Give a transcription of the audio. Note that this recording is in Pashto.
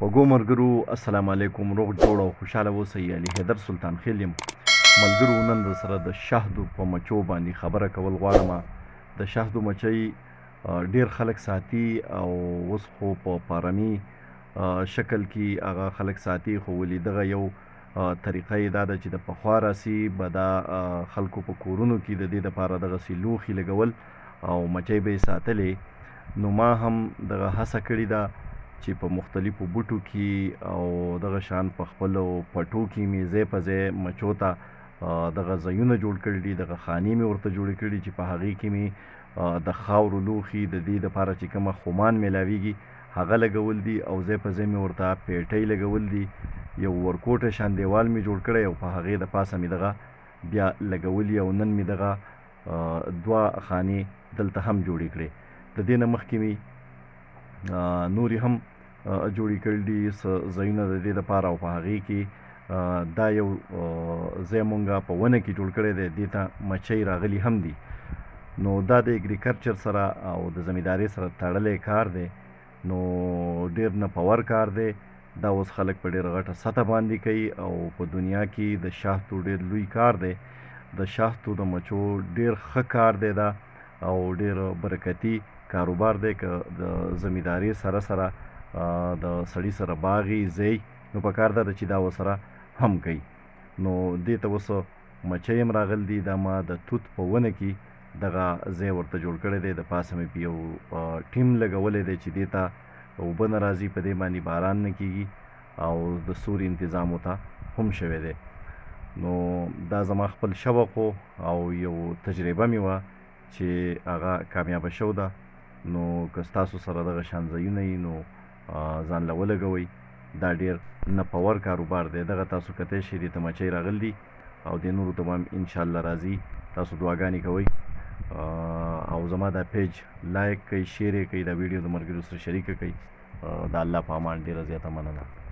خوږو ملګرو السلام علیکم، روغ جوړ او خوشحاله اوسئ. علي حیدر سلطان خیل یم. ملګرو نن در سره د شهدو په مچو باندې خبره کول غواړم. د شهدو مچۍ ډیر خلک ساتي او اوس خو په پارني شکل کې هغه خلک ساتي، خو ولې دغه یو طریقه یې دا ده چې د پخوا راسي به دا خلکو په کورونو کې د دې دپاره دغسې لوښي لګول او مچۍ به یې ساتلې. نو ما هم دغه هڅه کړې ده چې په مختلفو بوټو کې او دغه شان په خپلو پټو کې مې ځای په ځای مچو ته دغه ځایونه جوړ کړي دي، دغه خانې مې ورته جوړې کړي چې په هغې کې مې د خاورو لوښي د دې دپاره چې کومه خمان میلاویږي هغه لګول دي او ځای په ځای مې ورته پیټۍ لګول دي. یو ورکوټه شان دیوال مې جوړ کړی او په هغې د پاسه مې دغه بیا لګولي او نن مې دغه دوه خانې دلته هم جوړې کړې. د دې نه مخکې مې نورې هم جوړې کړي دي ځایونه د دې دپاره او په هغې کې دا یو ځای مونږه په ونه کې جوړ کړی دی، دې ته مچۍ راغلي هم دي. نو دا د اګریکلچر سره او د زمیندارۍ سره تړلی کار دی، نو ډیر نپور کار دی. دا اوس خلک په ډیره غټه سطح باندې کوي او په دنیا کې د شهدو ډیر لوی کار دی. د شهدو د مچو ډیر ښه کار دی دا او ډیر برکتي کاروبار دی. که د زمیندارۍ سره سره د سړي سره باغي ځای نو په کار دا ده چې دا ورسره هم کوي. نو دې ته اوس مچۍ هم راغلي دي. دا ما د توت په ونه کې دغه ځای ورته جوړ کړی دی، د پاسه مې په یو ټیم لګولی دی چې دې ته اوبه نه راځي، په دې باندې باران نه کیږي او د سوري انتظام ورته هم شوی دی. نو دا زما خپل شوق او یو تجربه مې وه چې هغه کامیابه شو ده. نو که ستاسو سره دغه شان ځایونه وي نو ځان له ولګوئ. دا ډیر نپور کاروبار دی. دغه تاسو کتی شئ دې ته مچۍ راغلي دي او دې نورو ته به هم انشاءالله راځي. تاسو دعاګانې کوئ او زما دا پیج لایک کوئ، شیر یې کوئ، دا ویډیو د ملګرو سره شریکه کوئ. د الله په امان، ډیره زیاته مننه.